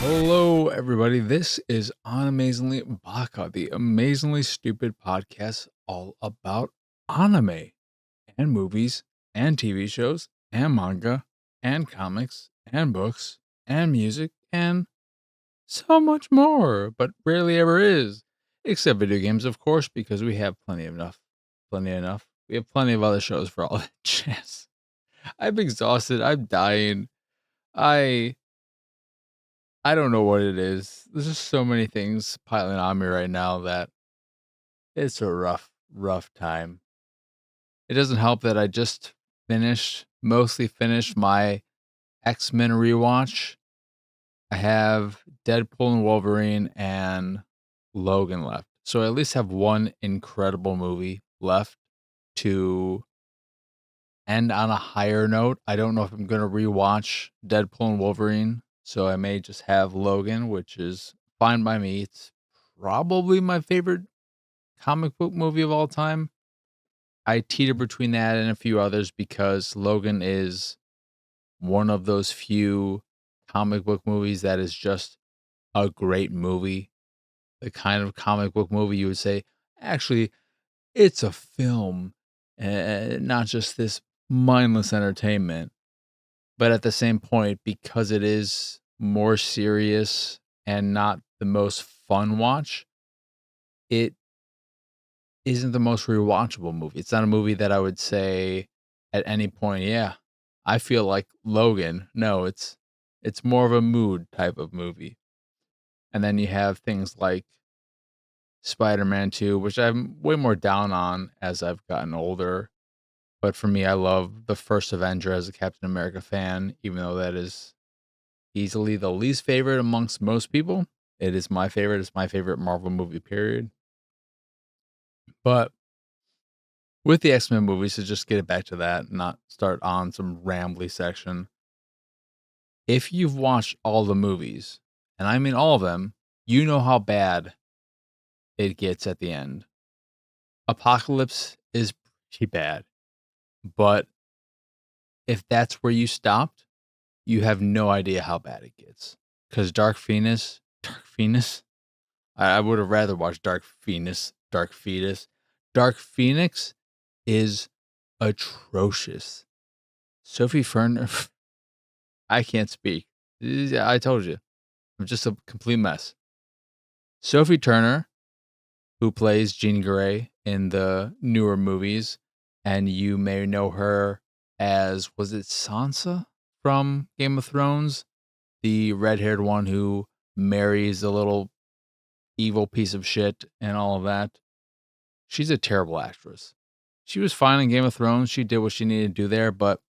Hello, everybody. This is Animezingly Baka, the amazingly stupid podcast all about anime and movies and TV shows and manga and comics and books and music and so much more, but rarely ever is. Except video games, of course, because we have plenty enough. Plenty enough. We have plenty of other shows for all that jazz. I'm exhausted. I'm dying. I I don't know what it is. There's just so many things piling on me right now that it's a rough time. It doesn't help that I just mostly finished my X-Men rewatch. I have Deadpool and Wolverine and Logan left. So I at least have one incredible movie left to end on a higher note. I don't know if I'm going to rewatch Deadpool and Wolverine, so I may just have Logan, which is fine by me. It's probably my favorite comic book movie of all time. I teeter between that and a few others because Logan is one of those few comic book movies that is just a great movie. The kind of comic book movie you would say, actually, it's a film, not just this mindless entertainment. But at the same point, because it is more serious and not the most fun watch, it isn't the most rewatchable movie. It's not a movie that I would say at any point, yeah, I feel like Logan. No, it's more of a mood type of movie. And then you have things like Spider-Man 2, which I'm way more down on as I've gotten older. But for me, I love the first Avenger as a Captain America fan, even though that is easily the least favorite amongst most people. It is my favorite. It's my favorite Marvel movie, period. But with the X-Men movies, to just get it back to that, not start on some rambly section. If you've watched all the movies, and I mean all of them, you know how bad it gets at the end. Apocalypse is pretty bad. But if that's where you stopped, you have no idea how bad it gets. Because Dark Phoenix, I would have rather watched Dark Fetus. Dark Phoenix is atrocious. Sophie Turner, I can't speak. I told you, I'm just a complete mess. Sophie Turner, who plays Jean Grey in the newer movies, and you may know her as, was it Sansa from Game of Thrones? The red-haired one who marries a little evil piece of shit and all of that. She's a terrible actress. She was fine in Game of Thrones. She did what she needed to do there, but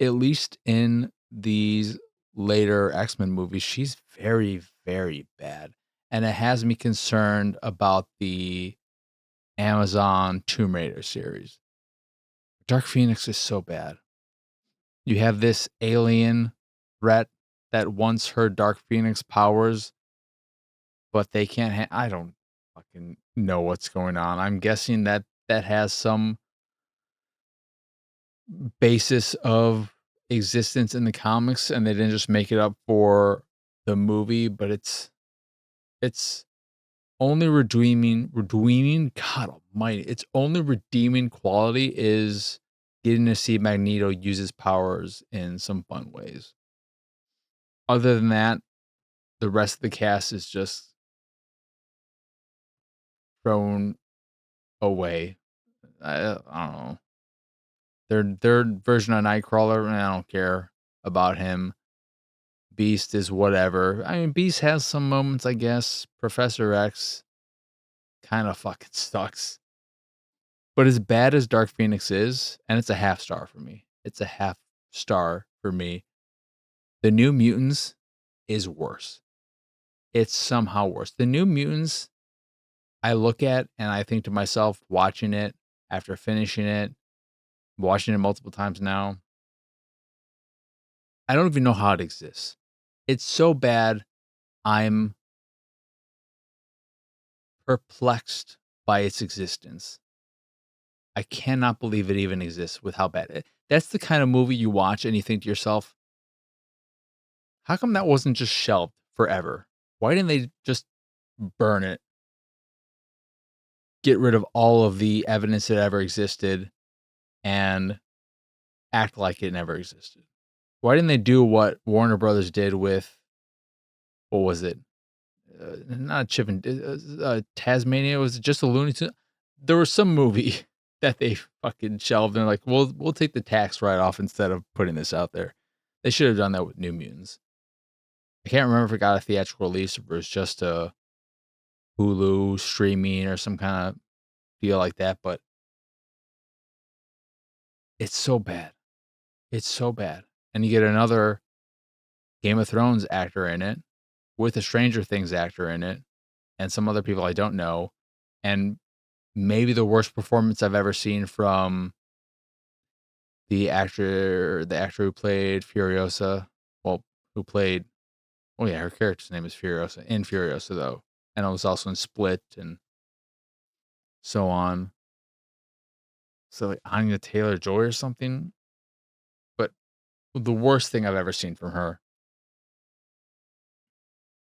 at least in these later X-Men movies, she's very, very bad. And it has me concerned about the Amazon Tomb Raider series. Dark Phoenix is so bad. You have this alien threat that wants her Dark Phoenix powers, but they can't. I don't fucking know what's going on. I'm guessing that that has some basis of existence in the comics, and they didn't just make it up for the movie. But it's only redeeming. God Almighty, its only redeeming quality is getting to see Magneto use his powers in some fun ways. Other than that, the rest of the cast is just thrown away. I don't know. Their version of Nightcrawler, I don't care about him. Beast is whatever. I mean, Beast has some moments, I guess. Professor X kind of fucking sucks. But as bad as Dark Phoenix is, and it's a half star for me. It's a half star for me. The New Mutants is worse. It's somehow worse. The New Mutants, I look at and I think to myself, watching it after finishing it, watching it multiple times now, I don't even know how it exists. It's so bad, I'm perplexed by its existence. I cannot believe it even exists with how bad it. That's the kind of movie you watch and you think to yourself, how come that wasn't just shelved forever? Why didn't they just burn it? Get rid of all of the evidence that ever existed and act like it never existed. Why didn't they do what Warner Brothers did with, what was it? Not Chip and Tasmania. Was it just a Looney Tune? There was some movie that they fucking shelved and like, we'll take the tax write off instead of putting this out there. They should have done that with New Mutants. I can't remember if it got a theatrical release or it was just a Hulu streaming or some kind of deal like that, but it's so bad. It's so bad. And you get another Game of Thrones actor in it with a Stranger Things actor in it and some other people I don't know. And maybe the worst performance I've ever seen from the actor who played Furiosa. Well, who played, oh yeah, her character's name is Furiosa in Furiosa though. And it was also in Split and so on. So like Anya Taylor-Joy or something. But the worst thing I've ever seen from her.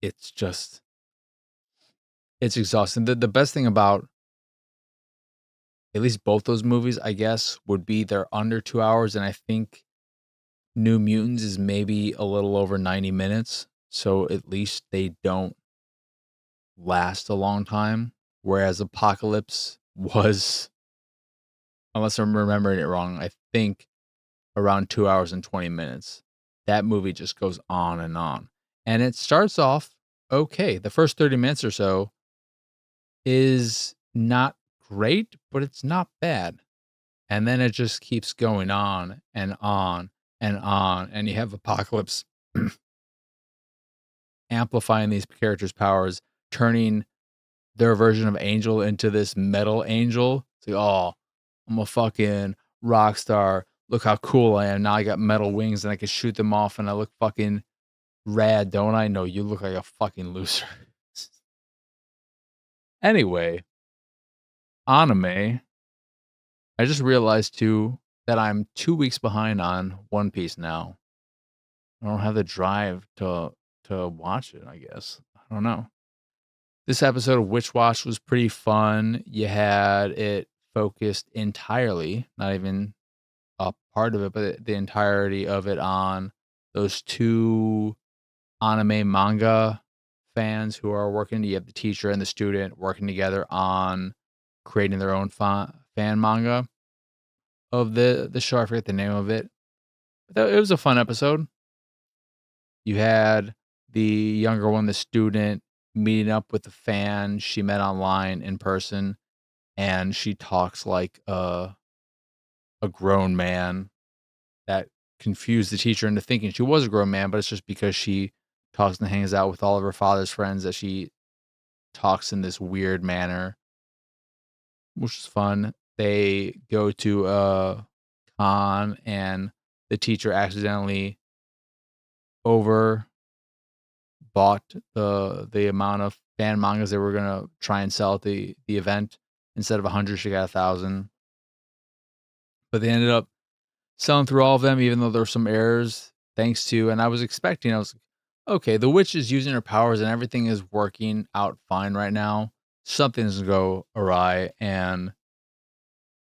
It's just, it's exhausting. The best thing about at least both those movies, I guess, would be they're under 2 hours. And I think New Mutants is maybe a little over 90 minutes. So at least they don't last a long time. Whereas Apocalypse was, unless I'm remembering it wrong, I think around 2 hours and 20 minutes. That movie just goes on and on. And it starts off okay. The first 30 minutes or so is not great, but it's not bad. And then it just keeps going on and on and on. And you have Apocalypse amplifying these characters' powers, turning their version of Angel into this metal angel. It's like, oh, I'm a fucking rock star. Look how cool I am. Now I got metal wings and I can shoot them off and I look fucking rad, don't I? No, you look like a fucking loser. Anyway, anime. I just realized too that I'm 2 weeks behind on One Piece now. I don't have the drive to watch it, I guess. I don't know. This episode of Witch Watch was pretty fun. You had it focused entirely, not even a part of it, but the entirety of it on those two anime manga fans who are working. You have the teacher and the student working together on creating their own fan manga of the show. I forget the name of it. But it was a fun episode. You had the younger one, the student, meeting up with the fan she met online in person, and she talks like a grown man. That confused the teacher into thinking she was a grown man, but it's just because she talks and hangs out with all of her father's friends that she talks in this weird manner, which is fun. They go to a con and the teacher accidentally over bought the amount of fan mangas they were gonna try and sell at the event. Instead of 100, she got 1,000. But they ended up selling through all of them, even though there were some errors. Thanks to, and I was like, okay, the witch is using her powers and everything is working out fine right now. Something's gonna go awry, and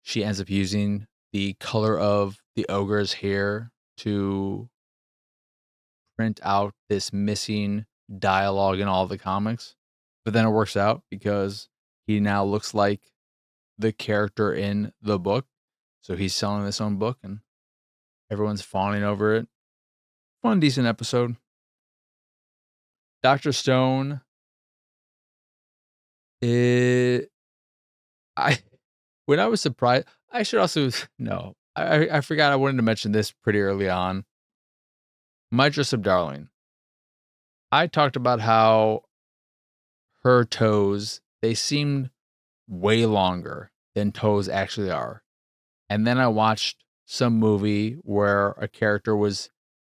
she ends up using the color of the ogre's hair to print out this missing dialogue in all the comics. But then it works out because he now looks like the character in the book. So he's selling his own book and everyone's fawning over it. Fun, decent episode. Dr. Stone. When I was surprised, I should also, no, I forgot I wanted to mention this pretty early on. My Dress-Up Darling. I talked about how her toes, they seemed way longer than toes actually are. And then I watched some movie where a character was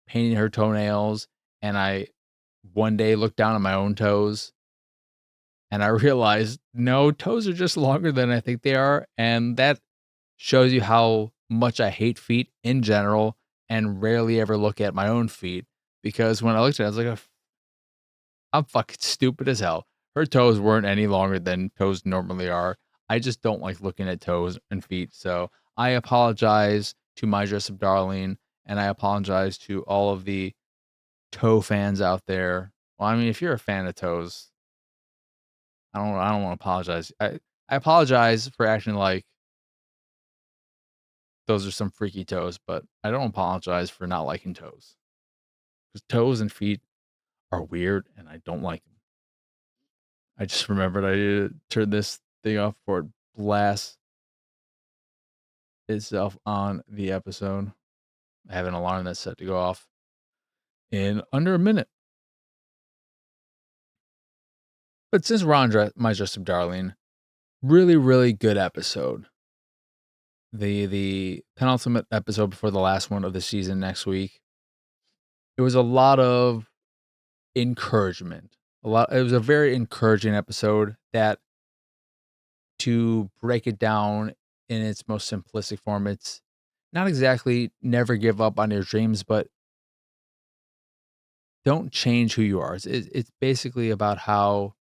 painting her toenails, and I one day looked down at my own toes and I realized, no, toes are just longer than I think they are. And that shows you how much I hate feet in general and rarely ever look at my own feet, because when I looked at it, I was like, I'm fucking stupid as hell. Her toes weren't any longer than toes normally are. I just don't like looking at toes and feet. So I apologize to my dress up darling, and I apologize to all of the toe fans out there. Well, I mean, if you're a fan of toes, I don't want to apologize. I apologize for acting like those are some freaky toes, but I don't apologize for not liking toes. Because toes and feet are weird and I don't like them. I just remembered I need to turn this thing off before it blasts itself on the episode. I have an alarm that's set to go off in under a minute. But since we're on My Just Some Darling, really, really good episode. The penultimate episode before the last one of the season next week. It was a lot of encouragement. It was a very encouraging episode that, to break it down in its most simplistic form, it's not exactly never give up on your dreams, but don't change who you are. It's basically about how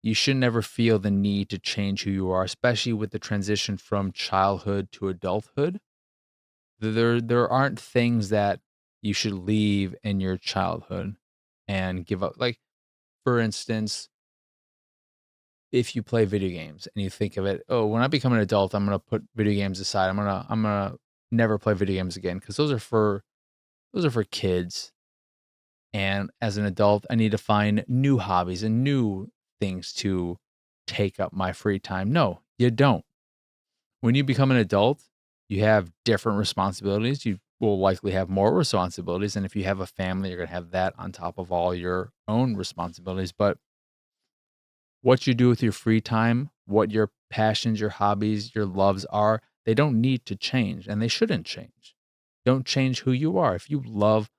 you should never feel the need to change who you are, especially with the transition from childhood to adulthood. There aren't things that you should leave in your childhood and give up. Like, for instance, if you play video games and you think of it, oh, when I become an adult, I'm gonna put video games aside. I'm gonna never play video games again because those are for kids. And as an adult, I need to find new hobbies and new things to take up my free time. No, you don't. When you become an adult, you have different responsibilities. You will likely have more responsibilities. And if you have a family, you're going to have that on top of all your own responsibilities. But what you do with your free time, what your passions, your hobbies, your loves are, they don't need to change and they shouldn't change. Don't change who you are. If you love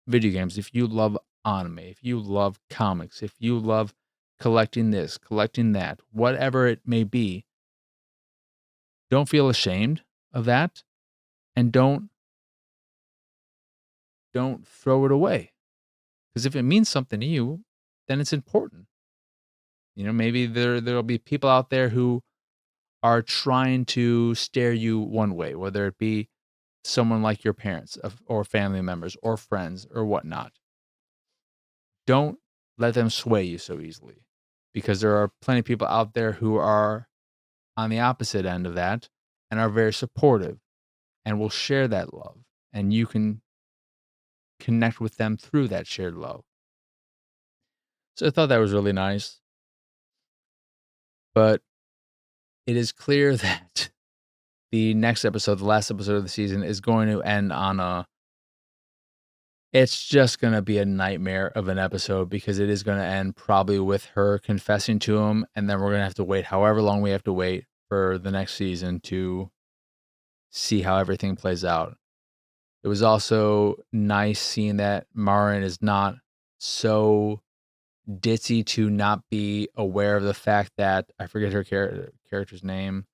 video games, if you love anime, if you love comics, if you love collecting this, collecting that, whatever it may be, don't feel ashamed of that and don't throw it away. Because if it means something to you, then it's important. Maybe there'll be people out there who are trying to steer you one way, whether it be someone like your parents or family members or friends or whatnot. Don't let them sway you so easily, because there are plenty of people out there who are on the opposite end of that and are very supportive and will share that love, and you can connect with them through that shared love. So I thought that was really nice. But it is clear that the next episode, the last episode of the season, is going to end on it's just going to be a nightmare of an episode, because it is going to end probably with her confessing to him. And then we're going to have to wait however long we have to wait for the next season to see how everything plays out. It was also nice seeing that Marin is not so ditzy to not be aware of the fact that, I forget her character's name.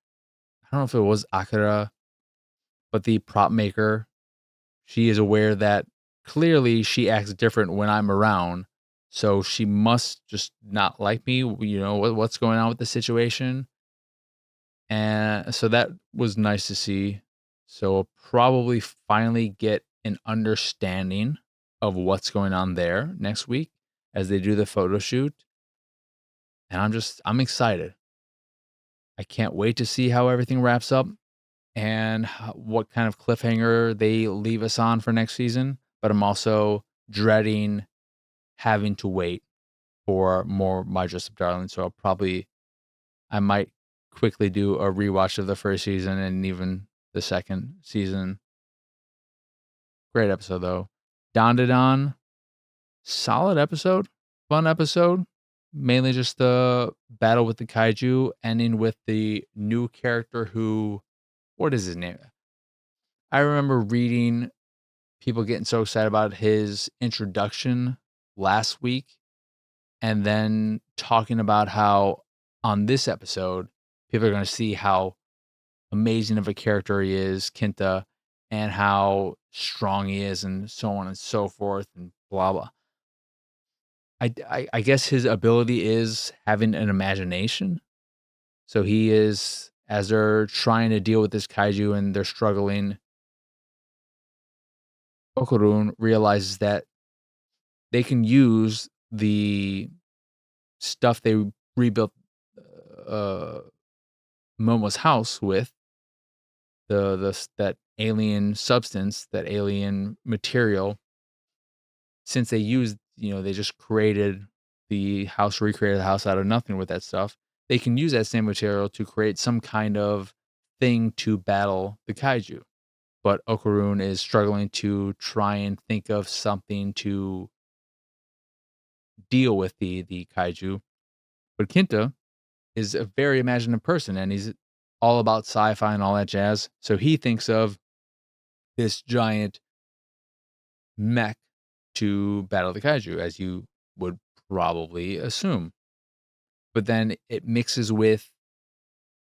I don't know if it was Akira, but the prop maker, she is aware that clearly she acts different when I'm around. So she must just not like me. What's going on with the situation. And so that was nice to see. So we'll probably finally get an understanding of what's going on there next week as they do the photo shoot. And I'm excited. I can't wait to see how everything wraps up and what kind of cliffhanger they leave us on for next season. But I'm also dreading having to wait for more My Dress Up Darling. So I might quickly do a rewatch of the first season and even the second season. Great episode though. Don, solid episode, fun episode. Mainly just the battle with the kaiju, ending with the new character who, what is his name? I remember reading people getting so excited about his introduction last week, and then talking about how on this episode, people are going to see how amazing of a character he is, Kinta, and how strong he is, and so on and so forth, and blah, blah. I guess his ability is having an imagination. So he is, as they're trying to deal with this kaiju and they're struggling, Okarun realizes that they can use the stuff they rebuilt uh, Momo's house with, that alien substance, that alien material. Since they used, they just recreated the house out of nothing with that stuff. They can use that same material to create some kind of thing to battle the kaiju. But Okarun is struggling to try and think of something to deal with the kaiju. But Kinta is a very imaginative person, and he's all about sci-fi and all that jazz. So he thinks of this giant mech to battle the kaiju, as you would probably assume. But then it mixes with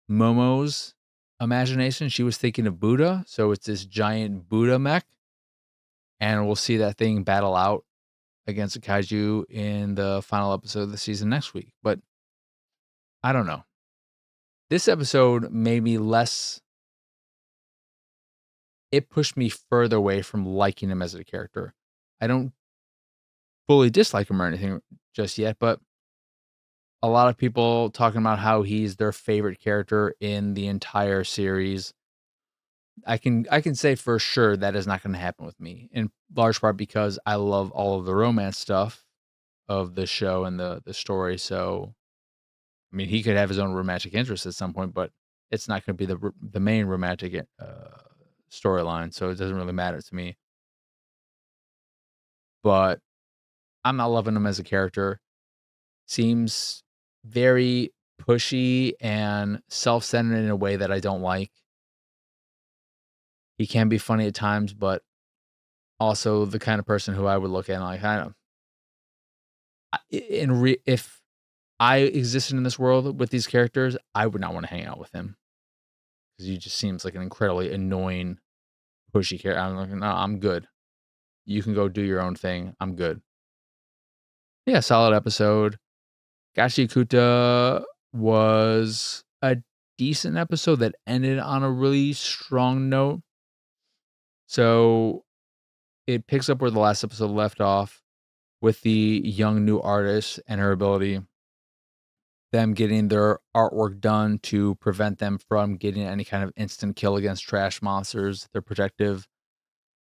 Momo's imagination. She was thinking of Buddha, so it's this giant Buddha mech, and we'll see that thing battle out against a kaiju in the final episode of the season next week. But I don't know. This episode made me less. It pushed me further away from liking him as a character. I don't fully dislike him or anything just yet, but a lot of people talking about how he's their favorite character in the entire series. I can say for sure that is not going to happen with me, in large part because I love all of the romance stuff of the show and the story. So, I mean, he could have his own romantic interest at some point, but it's not going to be the main romantic storyline. So it doesn't really matter to me. But I'm not loving him as a character. Seems very pushy and self-centered in a way that I don't like. He can be funny at times, but also the kind of person who I would look at and like, I don't. If I existed in this world with these characters, I would not want to hang out with him because he just seems like an incredibly annoying, pushy character. I'm like, no, I'm good. You can go do your own thing. I'm good. Yeah, solid episode. Gachiakuta was a decent episode that ended on a really strong note. So it picks up where the last episode left off with the young new artist and her ability, them getting their artwork done to prevent them from getting any kind of instant kill against trash monsters, their protective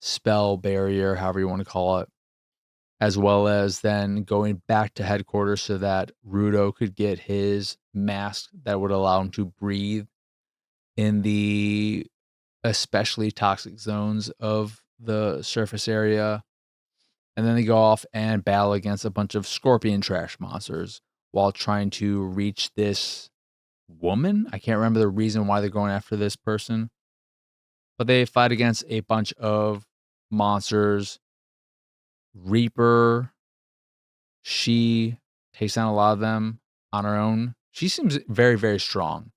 spell barrier, however you want to call it, as well as then going back to headquarters so that Rudo could get his mask that would allow him to breathe in the especially toxic zones of the surface area. And then they go off and battle against a bunch of scorpion trash monsters while trying to reach this woman. I can't remember the reason why they're going after this person, but they fight against a bunch of monsters. Reaper, she takes down a lot of them on her own. She seems very, very strong.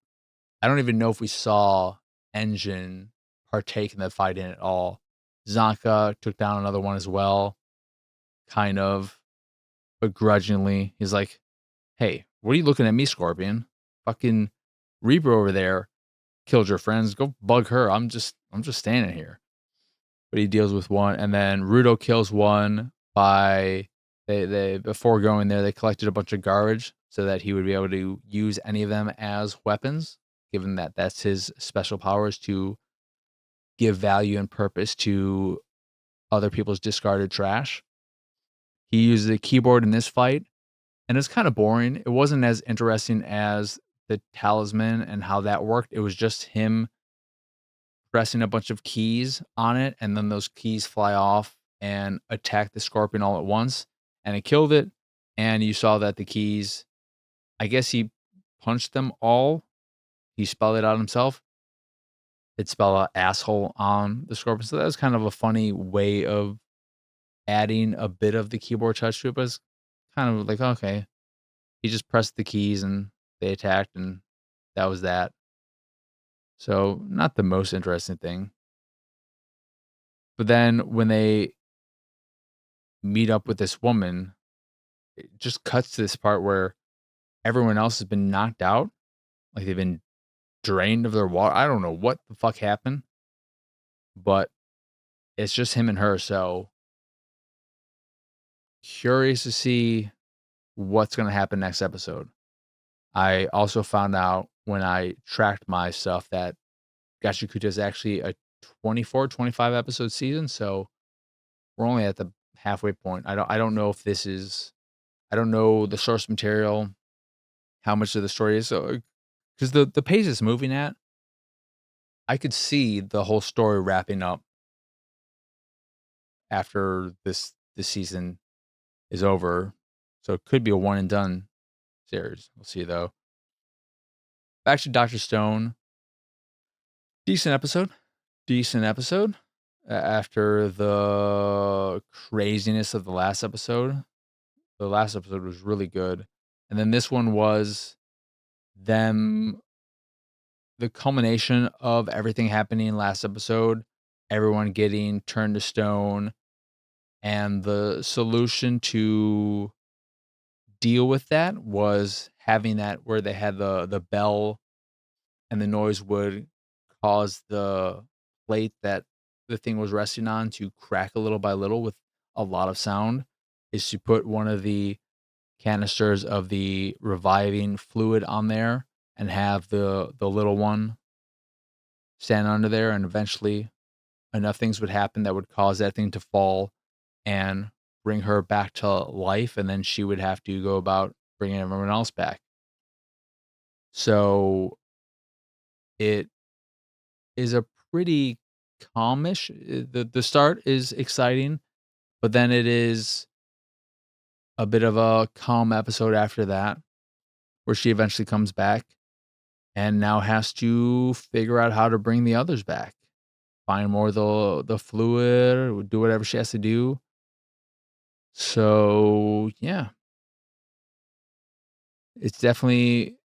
I don't even know if we saw Engine partake in the fight in at all. Zanka took down another one as well, kind of begrudgingly. He's like, hey, what are you looking at me, Scorpion? Fucking Reaper over there killed your friends. Go bug her. I'm just standing here. But he deals with one, and then Rudo kills one by they before going there, they collected a bunch of garbage so that he would be able to use any of them as weapons, given that that's his special powers to give value and purpose to other people's discarded trash. He uses a keyboard in this fight, and it's kind of boring. It wasn't as interesting as the talisman and how that worked. It was just him pressing a bunch of keys on it, and then those keys fly off and attack the scorpion all at once, and it killed it. And you saw that the keys, I guess he punched them all. He spelled it out himself. It spelled out asshole on the scorpion. So that was kind of a funny way of adding a bit of the keyboard touch to it, but it's kind of like, okay, he just pressed the keys and they attacked, and that was that. So not the most interesting thing. But then when they meet up with this woman, it just cuts to this part where everyone else has been knocked out, like they've been drained of their water. I don't know what the fuck happened, but it's just him and her. So curious to see what's going to happen next episode. I also found out when I tracked my stuff that Gachiakuta is actually a 24, 25 episode season. So we're only at the halfway point. I don't know if this is, I don't know the source material, how much of the story is. So because the pace it's moving at, I could see the whole story wrapping up after this season is over. So it could be a one and done series. We'll see though. Back to Dr. Stone. Decent episode. Decent episode. After the craziness of the last episode. The last episode was really good. And then this one was them, the culmination of everything happening last episode, everyone getting turned to stone, and the solution to deal with that was having that where they had the bell and the noise would cause the plate that the thing was resting on to crack a little by little with a lot of sound, is to put one of the canisters of the reviving fluid on there and have the little one stand under there, and eventually enough things would happen that would cause that thing to fall and bring her back to life, and then she would have to go about bringing everyone else back. So it is a pretty calmish. The start is exciting, but then it is a bit of a calm episode after that, where she eventually comes back and now has to figure out how to bring the others back, find more of the fluid, do whatever she has to do. So yeah, it's definitely,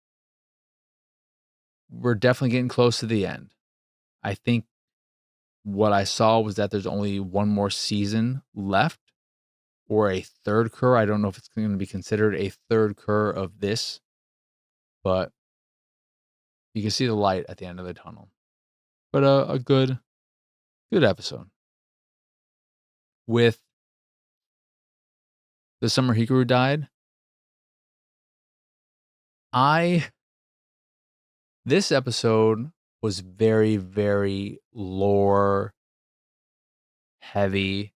we're definitely getting close to the end. I think what I saw was that there's only one more season left, or a third cour. I don't know if it's going to be considered a third cour of this, but you can see the light at the end of the tunnel. But a good episode. With the summer Hikaru died, this episode was very, very lore heavy.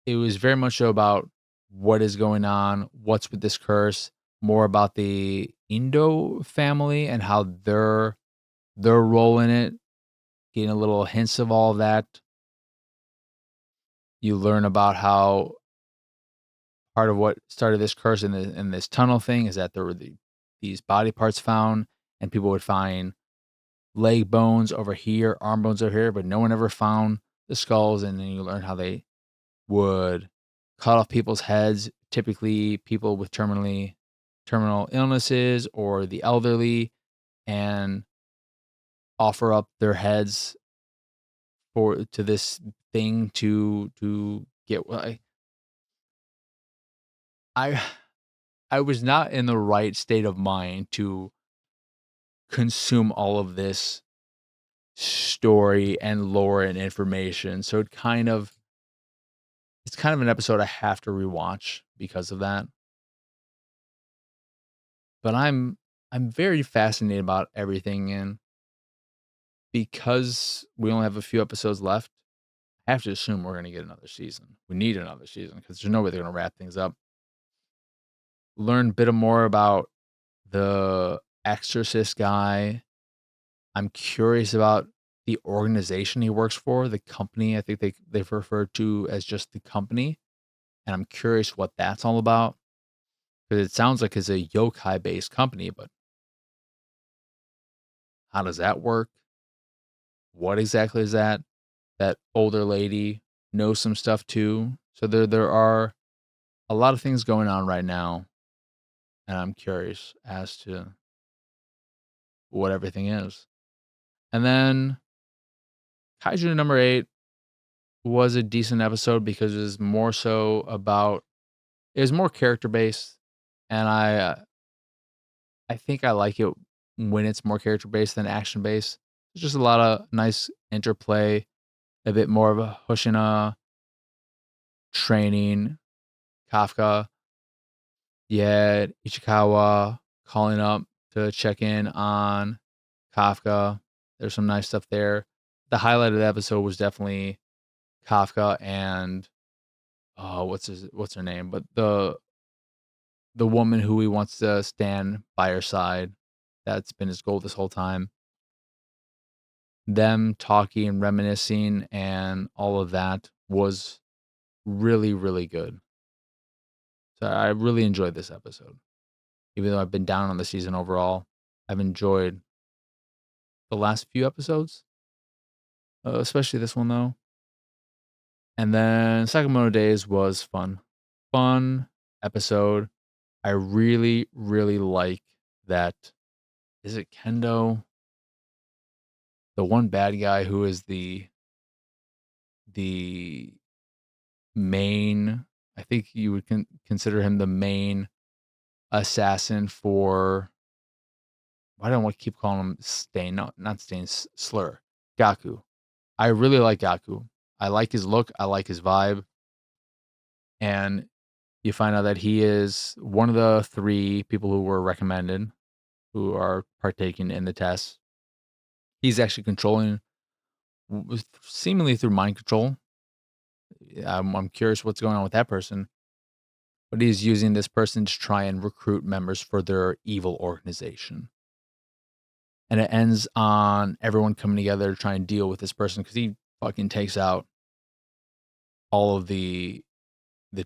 It was very much so about what is going on, what's with this curse, more about the Indo family and how their role in it, getting a little hints of all of that. You learn about how part of what started this curse in this tunnel thing is that there were these body parts found, and people would find leg bones over here, arm bones over here, but no one ever found the skulls. And then you learn how they would cut off people's heads, typically people with terminal illnesses or the elderly, and offer up their heads to this thing to get. I I was not in the right state of mind to consume all of this story and lore and information. So it's kind of an episode I have to rewatch because of that. But I'm very fascinated about everything, and because we only have a few episodes left, I have to assume we're going to get another season. We need another season because there's no way they're going to wrap things up. Learn a bit more about the exorcist guy. I'm curious about the organization he works for, the company. I think they've referred to as just the company, and I'm curious what that's all about, because it sounds like it's a yokai based company, but how does that work? What exactly is that? That older lady knows some stuff too. So there are a lot of things going on right now, and I'm curious as to what everything is. And then Kaiju number 8 was a decent episode because it was more so about It was more character based, and I think I like it when it's more character based than action based. There's just a lot of nice interplay, a bit more of a Hoshina training. Kafka, yeah, Ichikawa calling up to check in on Kafka. There's some nice stuff there. The highlight of the episode was definitely Kafka and oh, what's her name? But the woman who he wants to stand by her side. That's been his goal this whole time. Them talking and reminiscing and all of that was really, really good. So I really enjoyed this episode. Even though I've been down on the season overall, I've enjoyed the last few episodes, especially this one though. And then Sakamoto Days was fun. Fun episode. I really, really like that. Is it Kendo? The one bad guy who is the main, I think you would consider him the main assassin for, why don't I keep calling him Stain? No, not Stain, Slur. Gaku. I really like Gaku. I like his look. I like his vibe. And you find out that he is one of the 3 people who were recommended, who are partaking in the test. He's actually controlling, seemingly through mind control. I'm curious what's going on with that person. But he's using this person to try and recruit members for their evil organization. And it ends on everyone coming together to try and deal with this person because he fucking takes out all of the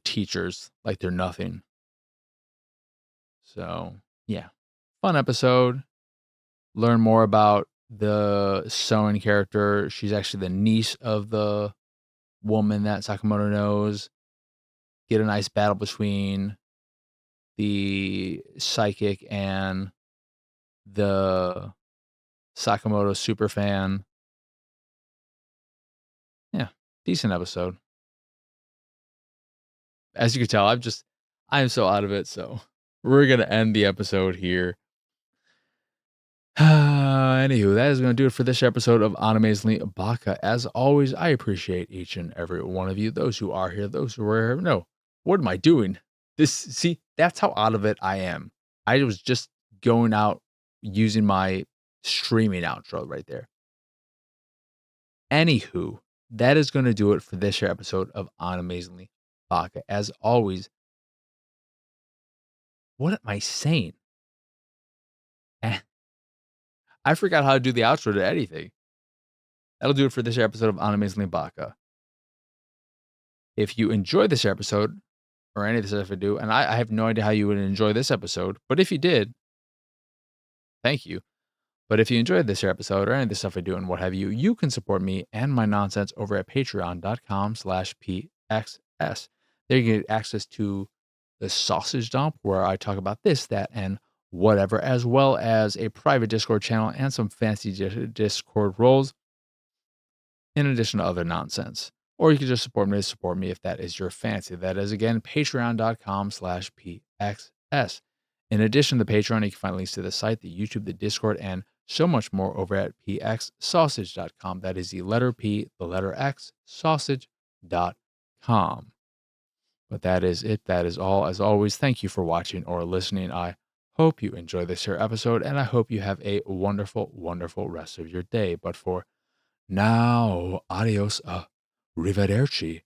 teachers like they're nothing. So, yeah. Fun episode. Learn more about the Soen character. She's actually the niece of the woman that Sakamoto knows. Get a nice battle between the psychic and the Sakamoto superfan. Yeah, decent episode. As you can tell, I'm so out of it, so we're gonna end the episode here. Anywho, that is going to do it for this episode of Animezingly Baka. As always, I appreciate each and every one of you. Those who are here, those who are here. No, what am I doing? See, that's how out of it I am. I was just going out using my streaming outro right there. Anywho, that is going to do it for this episode of Animezingly Baka. As always, what am I saying? I forgot how to do the outro to anything. That'll do it for this episode of Animezingly Baka. If you enjoyed this episode, or any of this stuff I do, and I have no idea how you would enjoy this episode, but if you did, thank you. But if you enjoyed this episode or any of the stuff I do and what have you, you can support me and my nonsense over at patreon.com/pxs. There you get access to the sausage dump where I talk about this, that, and whatever, as well as a private Discord channel and some fancy Discord roles, in addition to other nonsense. Or you can just support me if that is your fancy. That is, again, patreon.com/pxs. In addition to the Patreon, you can find links to the site, the YouTube, the Discord, and so much more over at pxsausage.com. That is the letter P, the letter X, sausage.com. But that is it. That is all. As always, thank you for watching or listening. I hope you enjoy this here episode, and I hope you have a wonderful, wonderful rest of your day. But for now, adios, arrivederci.